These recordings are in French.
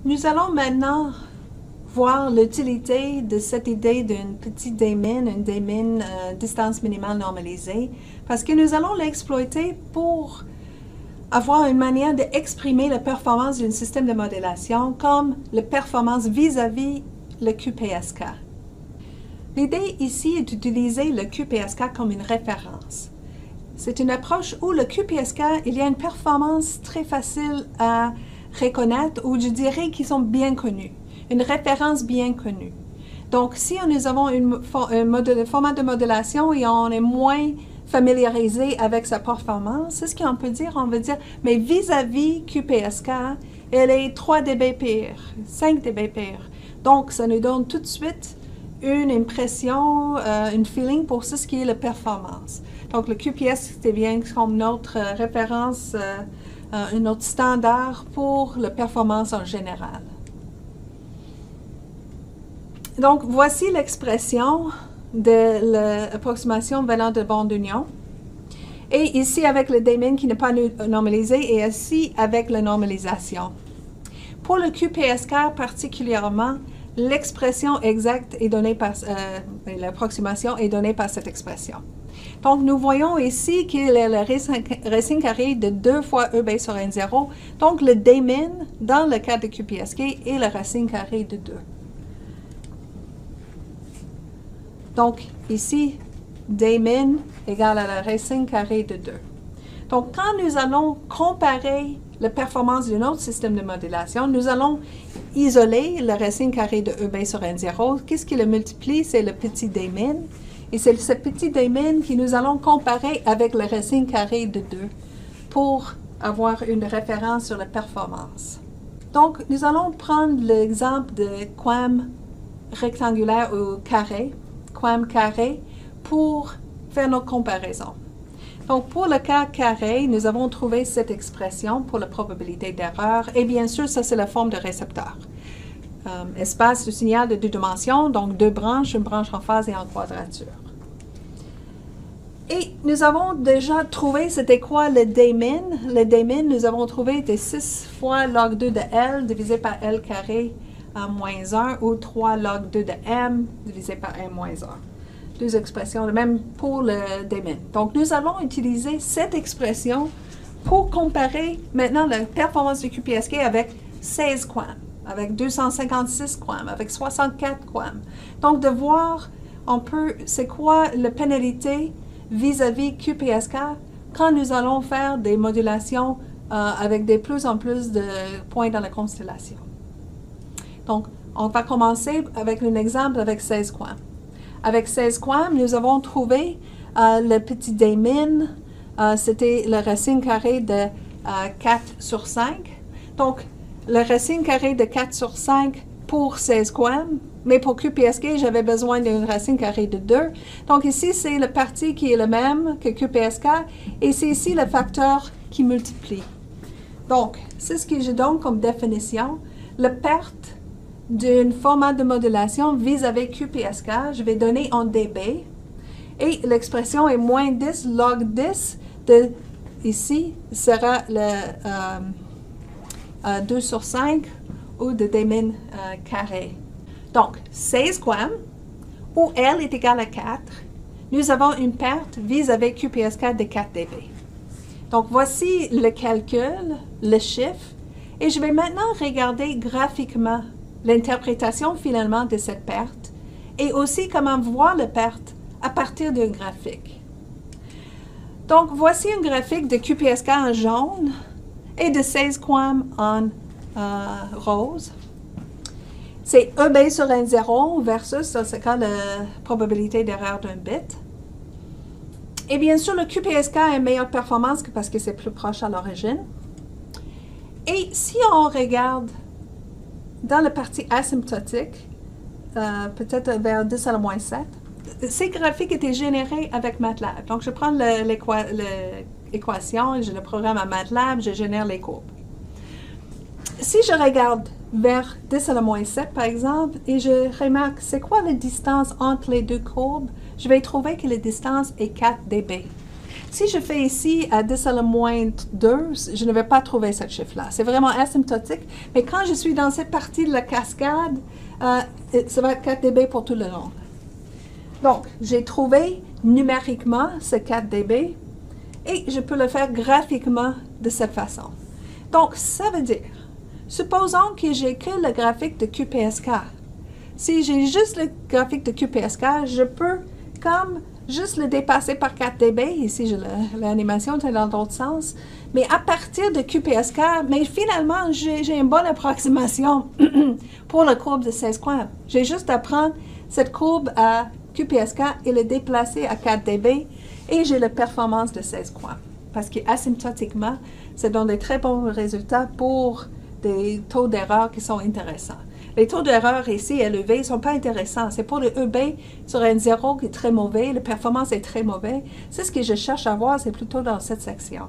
Nous allons maintenant voir l'utilité de cette idée d'une petite daemon, une daemon distance minimale normalisée, parce que nous allons l'exploiter pour avoir une manière d'exprimer la performance d'un système de modélation comme la performance vis-à-vis le QPSK. L'idée ici est d'utiliser le QPSK comme une référence. C'est une approche où le QPSK, il y a une performance très facile à reconnaître, ou je dirais qu'ils sont bien connus, une référence bien connue. Donc, si nous avons un format de modélation et on est moins familiarisé avec sa performance, c'est ce qu'on peut dire. On veut dire, mais vis-à-vis QPSK, elle est 3 dB pire, 5 dB pire. Donc, ça nous donne tout de suite une impression, un feeling pour ce qui est la performance. Donc, le QPS devient comme notre référence, notre standard pour la performance en général. Donc, voici l'expression de l'approximation venant de bande d'union. Et ici, avec le daemon qui n'est pas normalisé, et ici, avec la normalisation. Pour le QPSK particulièrement, l'expression exacte est donnée par, l'approximation est donnée par cette expression. Donc, nous voyons ici qu'il est le racine carré de 2 fois EB sur N0. Donc, le daemon, dans le cas de QPSK, est le racine carré de 2. Donc, ici, daemon égale à la racine carrée de 2. Donc, quand nous allons comparer la performance d'un autre système de modélation, nous allons isoler la racine carrée de EB sur N0. Qu'est-ce qui le multiplie? C'est le petit daemon. Et c'est ce petit daemon que nous allons comparer avec la racine carrée de 2 pour avoir une référence sur la performance. Donc, nous allons prendre l'exemple de QAM rectangulaire ou carré, QAM carré, pour faire notre comparaison. Donc, pour le cas carré, nous avons trouvé cette expression pour la probabilité d'erreur. Et bien sûr, ça, c'est la forme de récepteur. Espace de signal de 2 dimensions, donc 2 branches, une branche en phase et en quadrature. Et nous avons déjà trouvé, c'était quoi le daemon? Le daemon, nous avons trouvé était 6 fois log 2 de L divisé par L carré à moins 1 ou 3 log 2 de M divisé par M moins 1. Deux expressions, même pour le daemon. Donc, nous allons utiliser cette expression pour comparer maintenant la performance du QPSK avec 16 QAM, avec 256 QAM, avec 64 QAM. Donc, de voir un peu c'est quoi la pénalité vis-à-vis QPSK quand nous allons faire des modulations avec de plus en plus de points dans la constellation. Donc, on va commencer avec un exemple avec 16 QAM. Avec 16 QAM, nous avons trouvé le petit daemon, c'était le racine carré de 4 sur 5. Donc, le racine carré de 4 sur 5 pour 16 QAM, mais pour QPSK, j'avais besoin d'une racine carrée de 2. Donc, ici, c'est le parti qui est le même que QPSK, et c'est ici le facteur qui multiplie. Donc, c'est ce que je donne comme définition. La perte d'un format de modulation vis-à-vis QPSK, je vais donner en dB. Et l'expression est moins 10 log 10 de, ici, sera le 2 sur 5 ou de daemon carré. Donc, 16 QAM, où L est égal à 4, nous avons une perte vis-à-vis QPSK de 4 dB. Donc, voici le calcul, le chiffre, et je vais maintenant regarder graphiquement l'interprétation finalement de cette perte et aussi comment voir la perte à partir d'un graphique. Donc, voici un graphique de QPSK en jaune et de 16 QAM en rose. C'est EB sur N0 versus, ça c'est quand la probabilité d'erreur d'un bit. Et bien sûr, le QPSK a une meilleure performance parce que c'est plus proche à l'origine. Et si on regarde dans la partie asymptotique, peut-être vers 10 à la moins 7, ces graphiques étaient générés avec MATLAB. Donc, je prends l'équation, je le programme à MATLAB, je génère les courbes. Si je regarde vers 10 à la moins 7, par exemple, et je remarque c'est quoi la distance entre les deux courbes, je vais trouver que la distance est 4 dB. Si je fais ici à 10 à la moins 2, je ne vais pas trouver ce chiffre-là. C'est vraiment asymptotique. Mais quand je suis dans cette partie de la cascade, ça va être 4 dB pour tout le long. Donc, j'ai trouvé numériquement ce 4 dB et je peux le faire graphiquement de cette façon. Donc, ça veut dire, supposons que j'ai que le graphique de QPSK. Si j'ai juste le graphique de QPSK, je peux comme juste le dépasser par 4 dB. Ici, l'animation est dans l'autre sens. Mais à partir de QPSK, mais finalement, j'ai une bonne approximation pour la courbe de 16 coins. J'ai juste à prendre cette courbe à QPSK et le déplacer à 4 dB et j'ai la performance de 16 coins. Parce qu'asymptotiquement, ça donne des très bons résultats pour des taux d'erreur qui sont intéressants. Les taux d'erreur ici élevés ne sont pas intéressants. C'est pour le EB sur un 0 qui est très mauvais, la performance est très mauvaise. C'est ce que je cherche à voir, c'est plutôt dans cette section.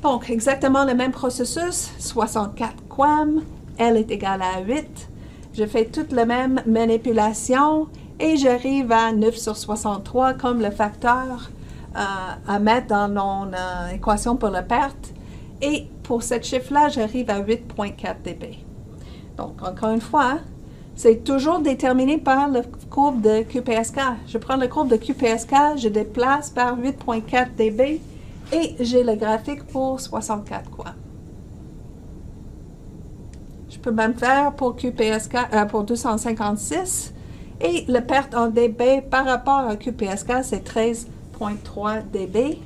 Donc, exactement le même processus, 64 QAM, L est égal à 8. Je fais toute la même manipulation et j'arrive à 9 sur 63 comme le facteur à mettre dans mon équation pour la perte. Et pour ce chiffre-là, j'arrive à 8,4 dB. Donc, encore une fois, c'est toujours déterminé par la courbe de QPSK. Je prends la courbe de QPSK, je déplace par 8,4 dB et j'ai le graphique pour 64 QAM. Je peux même faire pour QPSK, pour 256 et la perte en dB par rapport à QPSK, c'est 13,3 dB.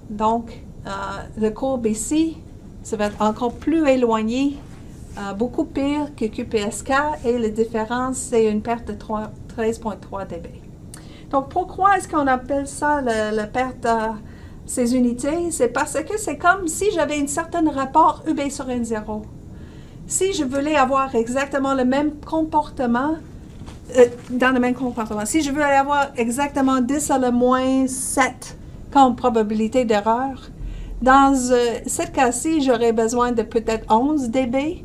Donc, la courbe ici, ça va être encore plus éloigné, beaucoup pire que QPSK et la différence, c'est une perte de 13,3 dB. Donc, pourquoi est-ce qu'on appelle ça la perte de ces unités? C'est parce que c'est comme si j'avais un certain rapport EB sur N0. Si je voulais avoir exactement le même comportement, dans le même comportement, si je veux avoir exactement 10 à la moins 7 comme probabilité d'erreur, dans ce cas-ci, j'aurais besoin de peut-être 11 dB,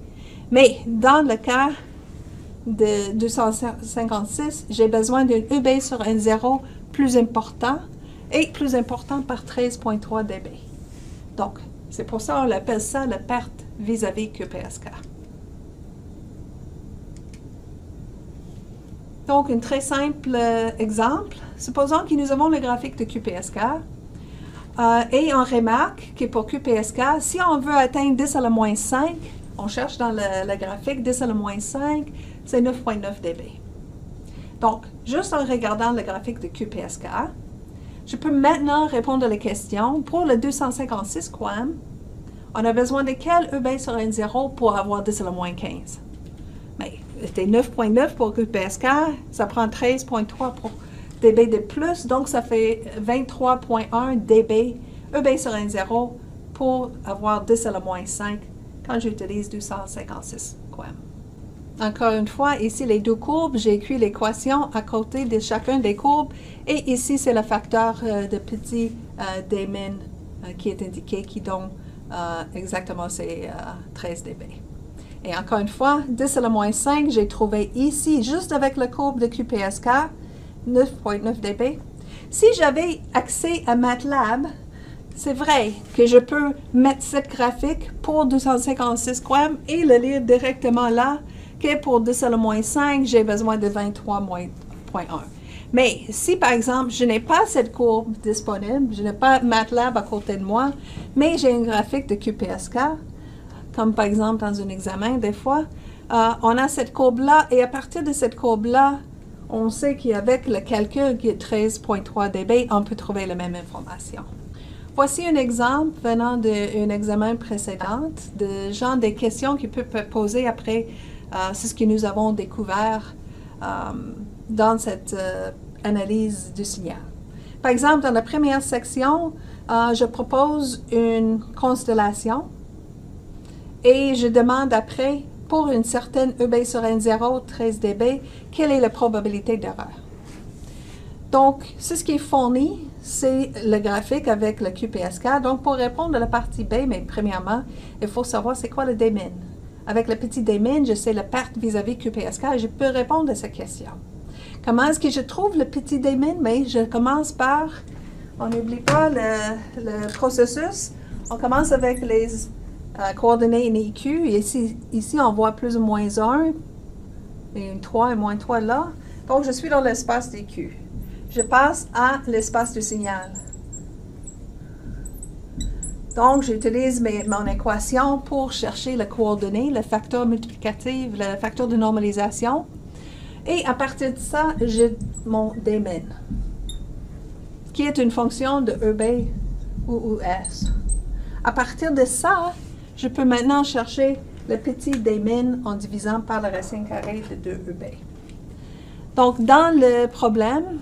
mais dans le cas de 256, j'ai besoin d'un EB sur N0 plus important et plus important par 13,3 dB. Donc, c'est pour ça qu'on appelle ça la perte vis-à-vis QPSK. Donc, un très simple exemple. Supposons que nous avons le graphique de QPSK et on remarque que pour QPSK, si on veut atteindre 10 à la moins 5, on cherche dans le graphique 10 à la moins 5, c'est 9,9 dB. Donc, juste en regardant le graphique de QPSK, je peux maintenant répondre à la question. Pour le 256 QAM, on a besoin de quel EB sur N0 pour avoir 10 à la moins 15? Mais c'était 9,9 pour QPSK, ça prend 13,3 pour dB de plus, donc ça fait 23,1 dB EB sur N0 pour avoir 10 à la moins 5 quand j'utilise 256 QAM. Encore une fois, ici les deux courbes, j'ai écrit l'équation à côté de chacune des courbes et ici c'est le facteur de petit Dmin qui est indiqué qui donne exactement ces 13 dB. Et encore une fois, 10 à la moins 5, j'ai trouvé ici, juste avec la courbe de QPSK, 9,9 dB. Si j'avais accès à MATLAB, c'est vrai que je peux mettre cette graphique pour 256 QAM et le lire directement là, que pour 10 à la moins 5, j'ai besoin de 23,1. Mais si, par exemple, je n'ai pas cette courbe disponible, je n'ai pas MATLAB à côté de moi, mais j'ai un graphique de QPSK, comme par exemple dans un examen, des fois, on a cette courbe-là, et à partir de cette courbe-là, on sait qu'avec le calcul qui est 13,3 dB, on peut trouver la même information. Voici un exemple venant d'un examen précédent, de genre des questions qui peuvent poser après c'est ce que nous avons découvert dans cette analyse du signal. Par exemple, dans la première section, je propose une constellation et je demande après, pour une certaine EB sur N0, 13 dB, quelle est la probabilité d'erreur. Donc, c'est ce qui est fourni, c'est le graphique avec le QPSK. Donc, pour répondre à la partie B, mais premièrement, il faut savoir c'est quoi le Dmin. Avec le petit Dmin, je sais la perte vis-à-vis QPSK et je peux répondre à cette question. Comment est-ce que je trouve le petit d-min? Bien, je commence par, on n'oublie pas le processus, on commence avec les coordonnées IQ, et ici on voit plus ou moins 1, et une 3 et moins 3 là. Donc je suis dans l'espace d'IQ. Je passe à l'espace du signal. Donc, j'utilise mon équation pour chercher les coordonnées, le facteur multiplicatif, le facteur de normalisation. Et à partir de ça, j'ai mon d-min, qui est une fonction de EB ou ES. À partir de ça, je peux maintenant chercher le petit d-min en divisant par la racine carrée de 2EB. Donc, dans le problème,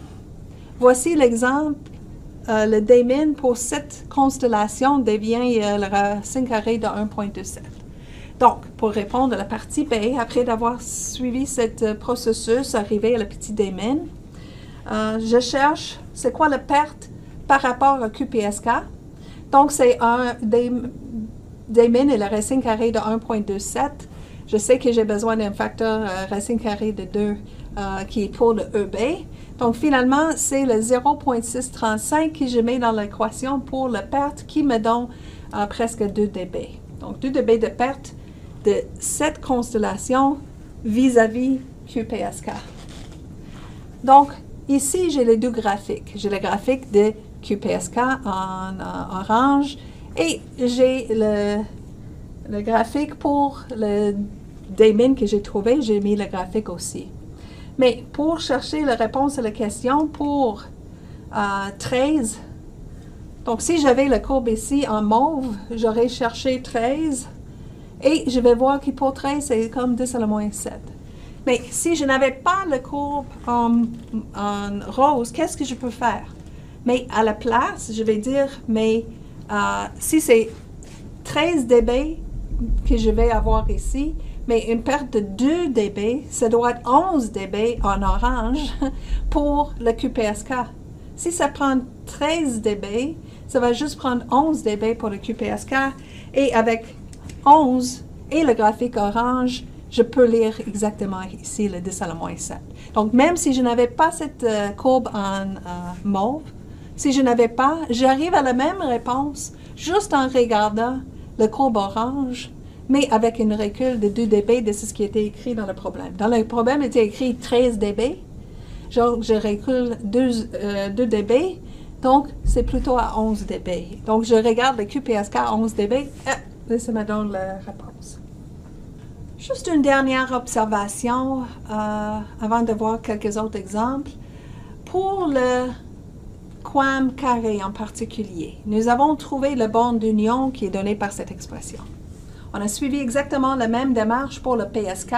voici l'exemple. Le d-min pour cette constellation devient la racine carrée de 1,27. Donc, pour répondre à la partie B, après d'avoir suivi ce processus, arrivé à le petit d-min, je cherche c'est quoi la perte par rapport à QPSK. Donc, c'est un d-min et la racine carrée de 1,27. Je sais que j'ai besoin d'un facteur racine carrée de 2 qui est pour le EB. Donc, finalement, c'est le 0,635 que je mets dans l'équation pour la perte qui me donne presque 2 dB. Donc, 2 dB de perte de cette constellation vis-à-vis QPSK. Donc, ici, j'ai les deux graphiques. J'ai le graphique de QPSK en orange et j'ai le graphique pour le d-min que j'ai trouvé. J'ai mis le graphique aussi. Mais pour chercher la réponse à la question pour 13, donc si j'avais la courbe ici en mauve, j'aurais cherché 13 et je vais voir que pour 13, c'est comme 10 à la moins 7. Mais si je n'avais pas la courbe en rose, qu'est-ce que je peux faire? Mais à la place, je vais dire, mais si c'est 13 dB que je vais avoir ici, mais une perte de 2 dB, ça doit être 11 dB en orange pour le QPSK. Si ça prend 13 dB, ça va juste prendre 11 dB pour le QPSK. Et avec 11 et le graphique orange, je peux lire exactement ici le 10 à la moins 7. Donc, même si je n'avais pas cette courbe en mauve, si je n'avais pas, j'arrive à la même réponse juste en regardant la courbe orange, mais avec une recul de 2 dB de ce qui était écrit dans le problème. Dans le problème, il était écrit 13 dB. Je recule 2 dB, donc c'est plutôt à 11 dB. Donc, je regarde le QPSK à 11 dB, et ça me donne la réponse. Juste une dernière observation avant de voir quelques autres exemples. Pour le QAM carré en particulier, nous avons trouvé le bond d'union qui est donné par cette expression. On a suivi exactement la même démarche pour le PSK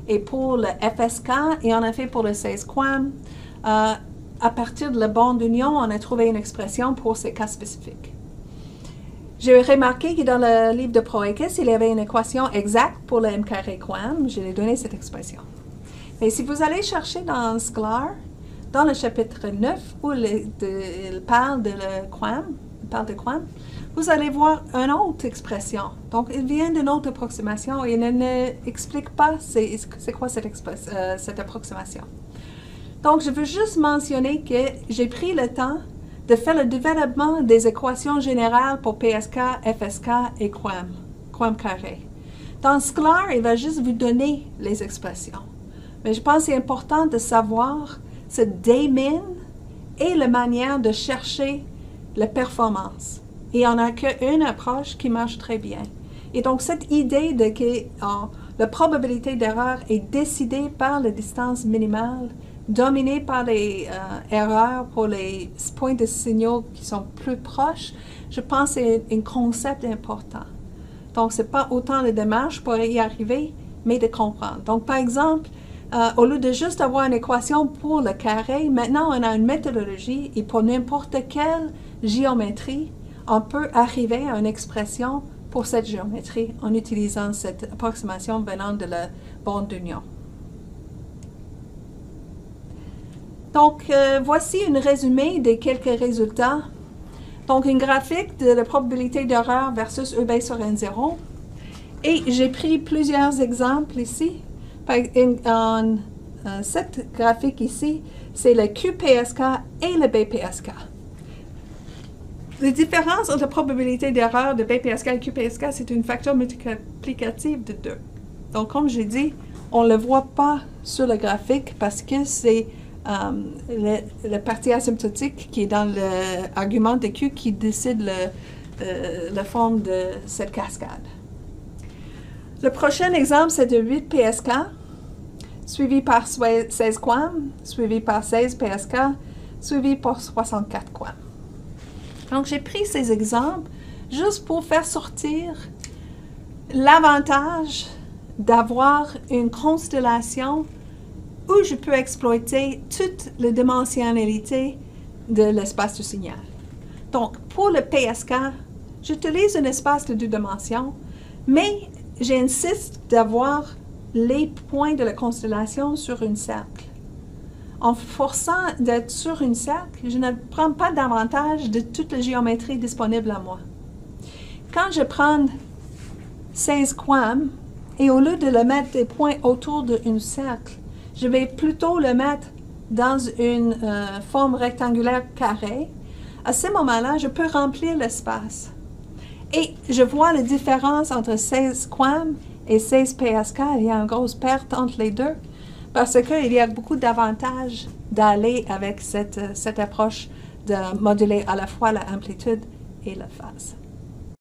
et pour le FSK et on a fait pour le 16 QAM. À partir de la bond d'union, on a trouvé une expression pour ces cas spécifiques. J'ai remarqué que dans le livre de Proekis, il y avait une équation exacte pour le M carré QAM. Je lui ai donné cette expression. Mais si vous allez chercher dans Sklar, dans le chapitre 9, où il parle de QAM, vous allez voir une autre expression. Donc, il vient d'une autre approximation et il n'explique pas c'est quoi cette approximation. Donc, je veux juste mentionner que j'ai pris le temps de faire le développement des équations générales pour PSK, FSK et QAM carré. Dans Sklar, il va juste vous donner les expressions. Mais je pense que c'est important de savoir ce d-min et la manière de chercher la performance. Et on n'a qu'une approche qui marche très bien. Et donc, cette idée de que la probabilité d'erreur est décidée par la distance minimale, dominée par les erreurs pour les points de signaux qui sont plus proches, je pense que c'est un concept important. Donc, ce n'est pas autant de démarches pour y arriver, mais de comprendre. Donc, par exemple, au lieu de juste avoir une équation pour le carré, maintenant on a une méthodologie et pour n'importe quelle géométrie, on peut arriver à une expression pour cette géométrie en utilisant cette approximation venant de la bande d'union. Donc, voici un résumé des quelques résultats. Donc, une graphique de la probabilité d'erreur versus EB sur N0. Et j'ai pris plusieurs exemples ici. En cette graphique ici, c'est le QPSK et le BPSK. La différence entre la probabilité d'erreur de BPSK et QPSK, c'est un facteur multiplicatif de 2. Donc, comme j'ai dit, on ne le voit pas sur le graphique parce que c'est la partie asymptotique qui est dans l'argument de Q qui décide la forme de cette cascade. Le prochain exemple, c'est de 8 PSK, suivi par 16 QAM, suivi par 16 PSK, suivi par 64 QAM. Donc, j'ai pris ces exemples juste pour faire sortir l'avantage d'avoir une constellation où je peux exploiter toute la dimensionnalité de l'espace du signal. Donc, pour le PSK, j'utilise un espace de 2 dimensions, mais j'insiste d'avoir les points de la constellation sur un cercle. En forçant d'être sur un cercle, je ne prends pas davantage de toute la géométrie disponible à moi. Quand je prends 16 QAM, et au lieu de le mettre des points autour d'un cercle, je vais plutôt le mettre dans une forme rectangulaire carrée. À ce moment-là, je peux remplir l'espace. Et je vois la différence entre 16 QAM et 16 PSK. Il y a une grosse perte entre les deux parce qu'il y a beaucoup d'avantages d'aller avec cette approche de moduler à la fois l'amplitude et la phase.